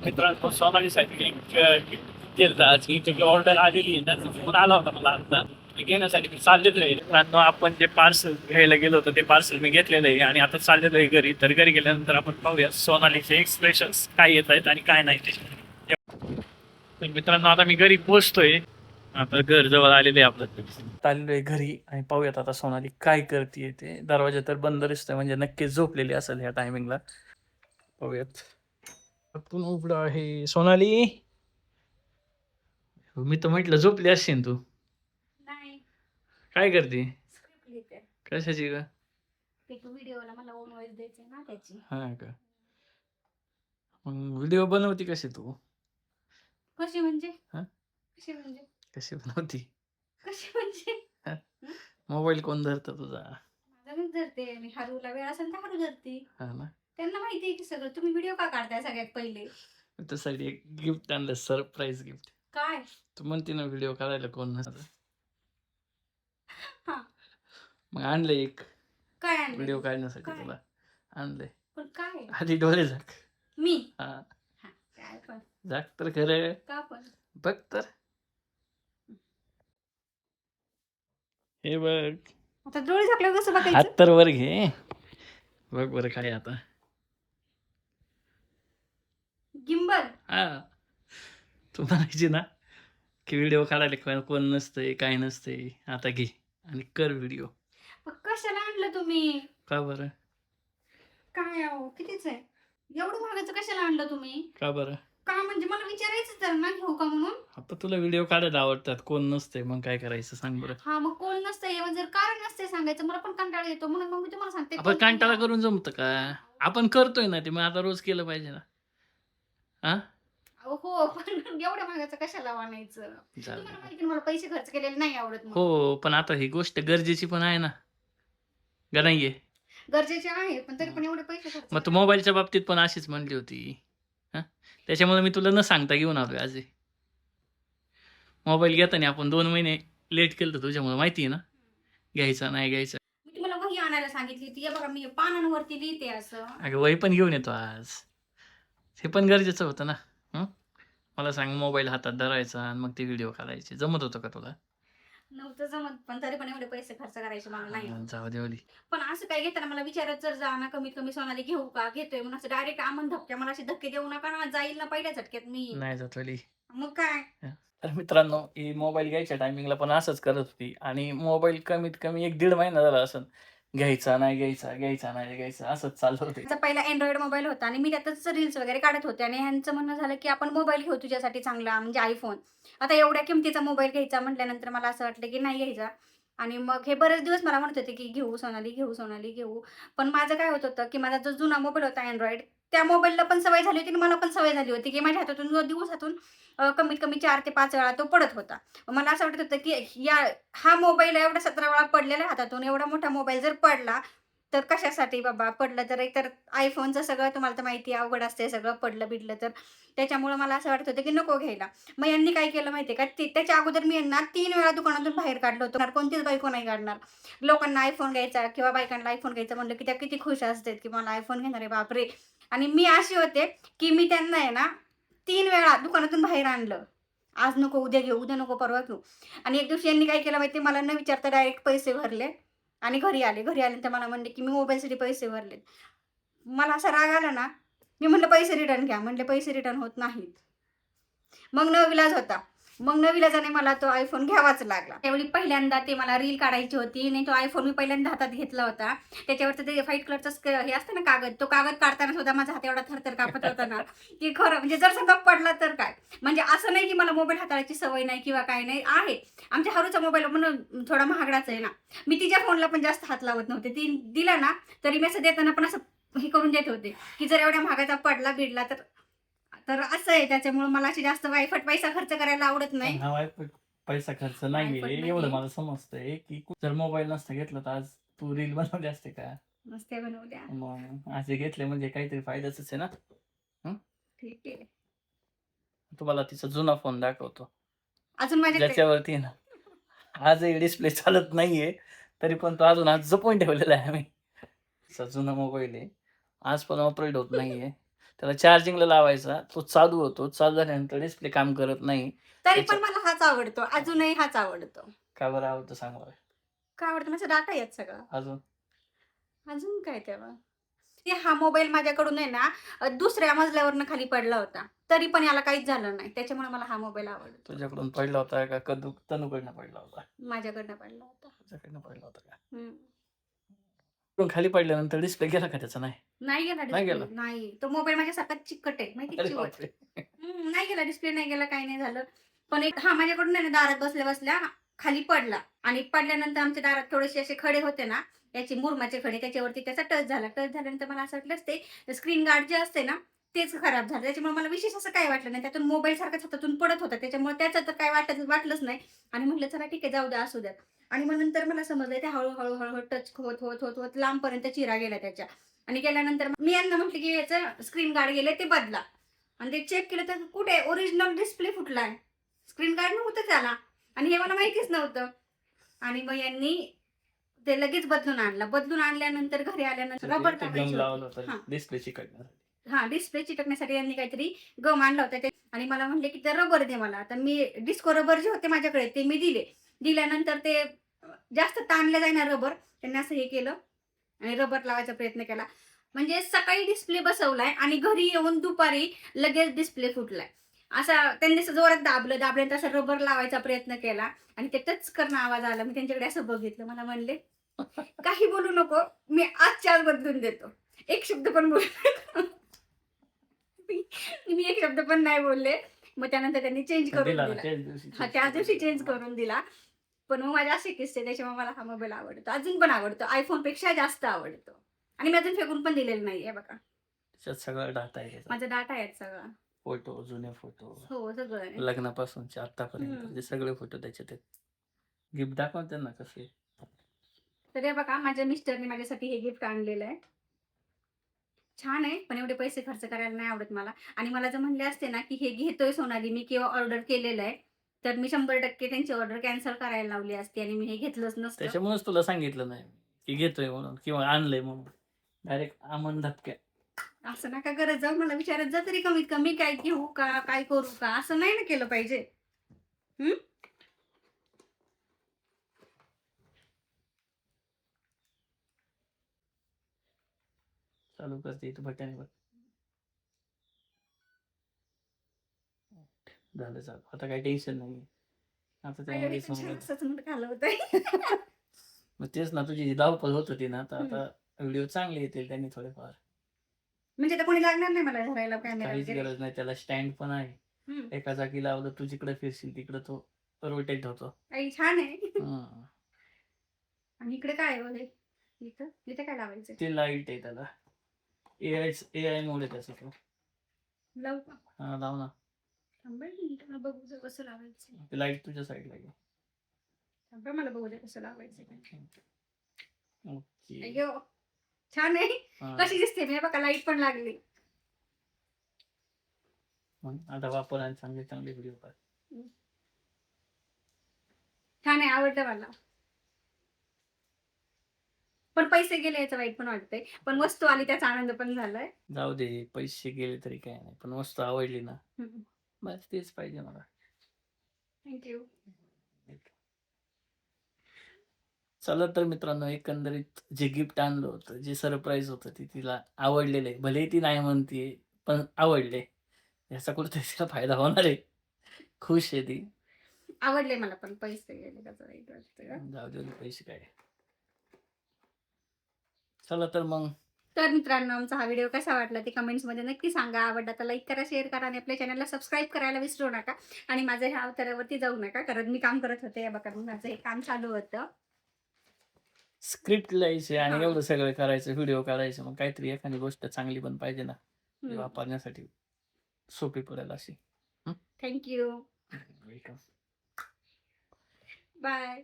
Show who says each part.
Speaker 1: मित्रांनो सोनालीसाठी एक केलं आज की ऑर्डर आलेली आहे ना, फोन आला होता मला आता घेण्यासाठी मी चाललेलो आहे. मित्रांनो आपण जे पार्सल घ्यायला गेलो होतो ते पार्सल मी घेतलेलं आहे आणि आता चाललेलो आहे घरी. तर घरी गेल्यानंतर आपण पाहूया सोनालीचे एक्सप्रेशन्स काय येत आहेत आणि काय नाही ते. तर मित्रांनो आता मी घरी पोहोचतोय. आता घर जवळ आलेले आहे आपलं. आलेलो आहे घरी आणि पाहूयात आता सोनाली काय करते ते. दरवाजा तर बंद दिसतोय म्हणजे नक्कीच झोपलेली असेल ह्या टायमिंगला. पाहूयात. आपण उघडं आहे सोनाली. मी तर म्हटलं झोपली असशील तू.
Speaker 2: नाही,
Speaker 1: काय करते?
Speaker 2: स्क्रिप्ट लिहिते.
Speaker 1: कशाची का?
Speaker 2: ते व्हिडिओला मला ओन वॉइस द्यायचे ना त्याची.
Speaker 1: हा का? मग व्हिडिओ बनवती कशी तू?
Speaker 2: कशी म्हणजे?
Speaker 1: हा?
Speaker 2: कशी म्हणजे?
Speaker 1: कशी बनवती?
Speaker 2: कशी म्हणजे?
Speaker 1: मोबाईल कोण धरतं तुझा?
Speaker 2: माझा मी धरते आणि हारूला वेळ असेल तर हारू धरते.
Speaker 1: हा ना.
Speaker 2: त्यांना माहिती आहे की सगळं. तुम्ही व्हिडिओ का काढताय सगळ्यात पहिले?
Speaker 1: त्यासाठी एक गिफ्ट आणलं, सरप्राईज गिफ्ट.
Speaker 2: काय?
Speaker 1: तू म्हणते ना व्हिडिओ काढायला कोण नसतं.
Speaker 2: हा.
Speaker 1: मग आणलं एक
Speaker 2: काय आणलं?
Speaker 1: व्हिडिओ काढण्यासाठी
Speaker 2: काय?
Speaker 1: तुला आणलंय.
Speaker 2: पण काय?
Speaker 1: आधी डोळे झाक.
Speaker 2: मी?
Speaker 1: हा.
Speaker 2: हा, काय पण?
Speaker 1: झाक तर खरं.
Speaker 2: का पण?
Speaker 1: बघ तर. हे बघ.
Speaker 2: आता डोळे झाकल्यावर कसं बघायचं?
Speaker 1: हात तर वर घे. बघ बरं काय आता.
Speaker 2: गिम्बल.
Speaker 1: हा. तू म्हणायची ना की व्हिडिओ काढायला कोण नसतंय काय नसतंय. आता घे आणि कर व्हिडिओ.
Speaker 2: मग कशाला आणलं तुम्ही?
Speaker 1: का बरं?
Speaker 2: काय अहो कितीच आहे? एवढं महागाचं कशाला आणलं तुम्ही?
Speaker 1: का बरं?
Speaker 2: का म्हणजे मला विचारायचं तर ना घेऊ का म्हणून.
Speaker 1: आता तुला व्हिडिओ काढायला आवडतात, कोण नसतंय मग काय करायचं सांग बरं.
Speaker 2: हा मग कोण नसतंय जर कारण नसते सांगायचं मला पण कंटाळा येतो म्हणून मग मी तुम्हाला सांगते.
Speaker 1: आपण कंटाळा करून जमतं का? आपण करतोय ना ते, मग आता रोज केलं पाहिजे ना. हा.
Speaker 2: हो पण एवढ्या महागाचं कशाला आणायचं?
Speaker 1: जाऊ
Speaker 2: तुम्हाला
Speaker 1: दे.
Speaker 2: माहिती मला पैसे खर्च केलेले नाही आवडत म्हणून.
Speaker 1: हो पण आता ही गोष्ट गरजेची पण आहे ना, का नाहीये?
Speaker 2: गरजेचे आहे पण तरी पण एवढे पैसे खर्च
Speaker 1: मग तू मोबाईलच्या बाबतीत पण अशीच म्हणली होती. हा. त्याच्यामुळे मी तुला न सांगता घेऊन आलोय आज. मोबाईल घेताना आपण 2 महिने लेट केलं तुझ्यामुळे, माहिती आहे ना. घ्यायचा नाही घ्यायचा.
Speaker 2: मी तुम्हाला वही आणायला सांगितली ती बघा मी पानांवरती लिहिते असं.
Speaker 1: अगं वही पण घेऊन येतो आज. हे पण गरजेचं होतं ना. हं? मला सांग, मोबाईल हातात धरायचा आणि मग ते व्हिडिओ काढायचे जमत होतं का तुला?
Speaker 2: नव्हतं जमत पण तरी पण एवढे पैसे खर्च करायचे मला नाही.
Speaker 1: जाऊ दे ओली.
Speaker 2: पण असं काय घेताना मला विचारत जर जा ना कमीत कमी सोनाली घेऊ का घेतोय म्हणून असं डायरेक्ट आमन धक्क्या मला असे धक्के देऊ नका ना जाईल ना पहिल्या झटक्यात मी.
Speaker 1: नाही जात ओली.
Speaker 2: मग काय?
Speaker 1: तर मित्रांनो ही मोबाईल घ्यायच्या टायमिंगला पण असंच करत होती आणि मोबाईल कमीत कमी 1-1.5 महिना झाला असेल. घ्यायचा नाही घ्यायचा, घ्यायचा नाही घ्यायचा असंच चालू होते.
Speaker 2: माझा पहिला अँड्रॉइड मोबाईल होता आणि मी त्यातच रील्स वगैरे काढत होते आणि ह्यांचं म्हणणं झालं की आपण मोबाईल घेऊ तुझ्यासाठी चांगला म्हणजे आयफोन. आता एवढ्या किमतीचा मोबाईल घ्यायचा म्हटल्यानंतर मला असं वाटलं की नाही घ्यायचा. आणि मग हे बरेच दिवस मला म्हणत होते की घेऊ सोनाली घेऊ सोनाली घेऊ. पण माझं काय होत होतं की माझा जो जुना मोबाईल होता अँड्रॉइड त्या मोबाईलला पण सवय झाली होती आणि मला पण सवय झाली होती की माझ्या हातातून दिवसातून कमीत कमी 4 ते 5 वेळा तो पडत होता. मला असं वाटत होतं की हा मोबाईल एवढा 17 वेळा पडलेला हातातून एवढा मोठा मोबाईल जर पडला तर कशासाठी बाबा पडलं तर एकतर आयफोनचं सगळं तुम्हाला तर माहिती आहे अवघड असते सगळं पडलं बिडलं तर. त्याच्यामुळं मला असं वाटत होतं की नको घ्यायला. मग यांनी काय केलं माहिती आहे का त्याच्या अगोदर मी यांना 3 वेळा दुकानातून बाहेर काढलं होतं. कोणतीच बायको नाही काढणार. लोकांना आयफोन घ्यायचा किंवा बायकांना आयफोन घ्यायचं म्हणलं की त्या किती खुश असतात की मला आयफोन घेणार आहे बापरे. आणि मी अशी होते की मी त्यांना आहे ना 3 वेळा दुकानातून बाहेर आणलं. आज नको उद्या घेऊ उद्या नको परवा घेऊ. आणि एक दिवशी यांनी काय केलं माहिती मला न विचारता डायरेक्ट पैसे भरले. आणि घरी आले तर मला म्हणले की मी मोबाईलसाठी पैसे भरलेत. मला असा राग आला ना, मी म्हटलं पैसे रिटर्न घ्या. म्हटले पैसे रिटर्न होत नाहीत. मग नाईलाज होता. मग नाईलाजाने मला तो आयफोन घ्यावाच लागला. त्यावेळी पहिल्यांदा ते मला रील काढायची होती आणि तो आयफोन मी पहिल्यांदा हातात घेतला होता. त्याच्यावरचं ते व्हाईट कलरचं हे असतं ना कागद, तो कागद काढताना सुद्धा माझा हात एवढा थरथर कापत होता ना, की खरं म्हणजे जर समजा पडला तर काय. म्हणजे असं नाही की मला मोबाईल हाताळायची सवय नाही किंवा काय नाही आहे. आमच्या हारूचा मोबाईल म्हणून थोडा महागडाच आहे ना. मी तिच्या फोनला पण जास्त हात लावत नव्हते. ती दिला ना तरी मी असं देताना पण असं हे करून देत होते की जर एवढ्या महागाचा पडला बिडला तर असं आहे. त्याच्यामुळे मला अशी जास्त वायफट पैसा खर्च करायला आवडत नाही.
Speaker 1: हा वायफट पैसा खर्च नाहीये एवढं मला समजतंय की जर मोबाईल नसता घेतला तर आज तू रील बनवली असते का?
Speaker 2: नसते बनवल्या.
Speaker 1: मग असे घेतले म्हणजे काहीतरी फायदाच आहे ना.
Speaker 2: ठीक आहे.
Speaker 1: तुम्हाला तिचा जुना फोन दाखवतो
Speaker 2: अजून माझ्याकडे
Speaker 1: ज्याच्यावरती ना आजही डिस्प्ले चालत नाहीये, तरी पण तो अजून आज जपून ठेवलेला आहे आम्ही. जुना मोबाईल आहे, आज पण ऑपरेट होत नाहीये. त्याला चार्जिंगला लावायचा, तो चालू होतो. चालू झाल्यानंतर डिस्प्ले काम करत नाही.
Speaker 2: तरी पण मला हाच आवडतो, अजूनही हाच आवडतो.
Speaker 1: का बरं आवडतं सांग मला?
Speaker 2: का आवडतं माझा डाटा येत सगळा.
Speaker 1: अजून
Speaker 2: अजून काय तेव्हा? ते हा मोबाईल माझ्याकडून आहे ना दुसऱ्या मजल्यावरनं खाली पडला होता. तरी पण याला काहीच झालं नाही. त्याच्यामुळे मला हा मोबाईल आवडतो.
Speaker 1: तुझ्याकडून पडला होता का तनूकडनं पडला होता?
Speaker 2: माझ्याकडनं पडला होता.
Speaker 1: तुझ्याकडनं पडला होता का?
Speaker 2: हं.
Speaker 1: पण खाली पडल्यानंतर डिस्प्ले गेला का त्याचा? नाही.
Speaker 2: नाही गेला
Speaker 1: नाही
Speaker 2: डिस्प्ले.
Speaker 1: गेला?
Speaker 2: नाही. तो मोबाईल माझ्यासारखा चिकट आहे. माहिती
Speaker 1: अरे
Speaker 2: चिवट.
Speaker 1: बापरे!
Speaker 2: नाही गेला डिस्प्ले नाही गेला, काही नाही झालं. पण एक माझ्याकडून आहे ना दारात बसल्या-बसल्या खाली पडला आणि पडल्यानंतर आमच्या दारात थोडेसे असे खडे होते ना, याचे मुरमाचे खडे त्याच्यावरती त्याचा टच झाला. टच झाल्यानंतर मला असं वाटलं ते स्क्रीन गार्ड जे असते ना, तेच खराब झालं. त्याच्यामुळे मला विशेष असं काही वाटलं नाही. त्यातून मोबाईल सारखाच हातातून पडत होता. त्याच्यामुळे त्याचं तर काही वाटलंच नाही आणि म्हटलं चला ठीक आहे जाऊ द्या, असू द्यात. आणि मग नंतर मला समजलं ते हळू टच होत लांबपर्यंत चिरा गेला त्याच्या आणि गेल्यानंतर मी यांना म्हटलं की याचं स्क्रीन गार्ड गेले ते बदला. आणि ते चेक केलं तर कुठे ओरिजिनल डिस्प्ले फुटलाय. स्क्रीन गार्ड नव्हतं त्याला आणि हे मला माहितीच नव्हतं. आणि मग यांनी ते लगेच बदलून आणला. बदलून आणल्यानंतर घरी आल्यानंतर रबर टाकायची
Speaker 1: लावलं
Speaker 2: होती.
Speaker 1: होतं डिस्प्ले चिकटण्यासाठी.
Speaker 2: डिस्प्ले चिटकण्यासाठी यांनी काहीतरी गम आणला होता ते आणि मला म्हटले की ते रबर दे मला. तर मी डिस्को रबर जे होते माझ्याकडे ते मी दिले. दिल्यानंतर ते जास्त ताणलं जाईना रबर. त्यांनी असं हे केलं आणि रबर लावायचा प्रयत्न केला. म्हणजे सकाळी डिस्प्ले बसवलाय आणि घरी येऊन दुपारी लगेच डिस्प्ले फुटलाय. असा त्यांनी असं जोरात दाबल्यानंतर असं रबर लावायचा प्रयत्न केला आणि ते टच करणं आवाज आला. मी त्यांच्याकडे असं बघितलं. मला म्हणले, "काही बोलू नको. मी आजच्या आज बदलून देतो. एक शब्द पण बोलू नको." मी एक शब्द पण नाही बोलले. मग त्यानंतर त्यांनी चेंज करून दिला. त्याच दिवशी चेंज करून दिला. पण मग माझे असे किस्से त्याच्यामुळे मला हा मोबाईल आवडतो. अजून पण आवडतो. iPhoneपेक्षा जास्त आवडतो. आणि मी अजून फेकून पण दिलेलं नाही. हे बघा.
Speaker 1: त्याच्यात सगळा डाटा आहे.
Speaker 2: माझा डाटा आहे सगळा.
Speaker 1: फोटो, जुने फोटो,
Speaker 2: हो सगळं आहे.
Speaker 1: लग्नापासूनचे आतापर्यंत सगळे फोटो त्याच्यात आहेत. गिफ्ट दाखव त्यांना कसे.
Speaker 2: तर हे बघा माझ्या मिस्टरने माझ्यासाठी हे गिफ्ट आणलेलं आहे. छान आहे, पण एवढे पैसे खर्च करायला नाही आवडत मला. आणि मला जर म्हणले असते ना, की हे घेतोय सोनाली मी किंवा ऑर्डर केलेलं आहे, तर मी 100% त्यांची ऑर्डर कॅन्सल करायला लावली असती आणि मी हे घेतलंच नसतं.
Speaker 1: त्याच्यामुळेच तुला सांगितलं नाही की घेतोय म्हणून किंवा आणलंय म्हणून. डायरेक्ट आमन धपक्या.
Speaker 2: असं नका करत जाऊ. मला विचारत जा तरी कमीत कमी काय घेऊ का, काय करू का? असं नाही ना केलं पाहिजे.
Speaker 1: चालू करते इथं बटन बघ. झालं चालू. आता काही टेन्शन नाही. आता त्यामध्ये मग तेच ना तुझी जी धावपळ होत होती ना आता व्हिडिओ चांगले येतील त्यांनी थोडेफार.
Speaker 2: म्हणजे तर कोणी लागणार नाही मला धरायला कॅमेरा
Speaker 1: काहीच
Speaker 2: वगैरे.
Speaker 1: गरज नाही. त्याला स्टँड पण आहे. एका जागी लावलं तू जिकडे फिरशील तिकडे तो रोटेट होतो.
Speaker 2: छान आहे. आणि इकडे काय आहे इथं काय लावायचं?
Speaker 1: ते लाईट आहे त्याला. AI मोड आहे त्याचा तो.
Speaker 2: लावू का?
Speaker 1: हा लाव ना.
Speaker 2: मला बघू दे कसं लावायचं.
Speaker 1: ते लाईट तुझ्या साईडला घे.
Speaker 2: मला बघू दे कसं लावायचं.
Speaker 1: ओके.
Speaker 2: अय्यो छान आहे. कशी दिसते मी बघा लाईट पण लागली.
Speaker 1: आता वापर आणि चांगले चांगले व्हिडिओ कर.
Speaker 2: छान आहे, आवडतं मला. पण पैसे गेले याचं वाईट पण वाटतंय. पण वस्तू आली त्याचा आनंद पण झालाय.
Speaker 1: जाऊ दे पैसे गेले तरी काय नाही पण वस्तू आवडली ना बस तेच पाहिजे मला.
Speaker 2: थँक्यू.
Speaker 1: चला तर मित्रांनो एकंदरीत जे गिफ्ट आणलं होतं जे सरप्राईज होतं ते तिला आवडलेलं आहे. भले ती नाही म्हणते पण आवडले. याचा कुठेतरी तिला फायदा होणार आहे. खुश आहे ती.
Speaker 2: आवडले मला पण पैसे गेले त्याचं वाईट वाटतं.
Speaker 1: जाऊ दे पैसे काय. चला तर मग.
Speaker 2: तर मित्रांनो आमचा हा व्हिडिओ कसा वाटला ते कमेंट्समध्ये नक्की सांगा. आवडला तर लाईक करा, शेअर करा आणि आपल्या चॅनलला सबस्क्राईब करायला विसरू नका. आणि माझ्या ह्या अवतारावरती जाऊ नका कारण मी काम करत होते. बघा माझं हे काम चालू होतं.
Speaker 1: स्क्रिप्ट लिहायचे आणि एवढं सगळं करायचं व्हिडिओ काढायचं मग काहीतरी एखादी गोष्ट चांगली पण पाहिजे ना वापरण्यासाठी सोपी पडेल अशी.
Speaker 2: थँक्यू.
Speaker 1: वेलकम.
Speaker 2: बाय.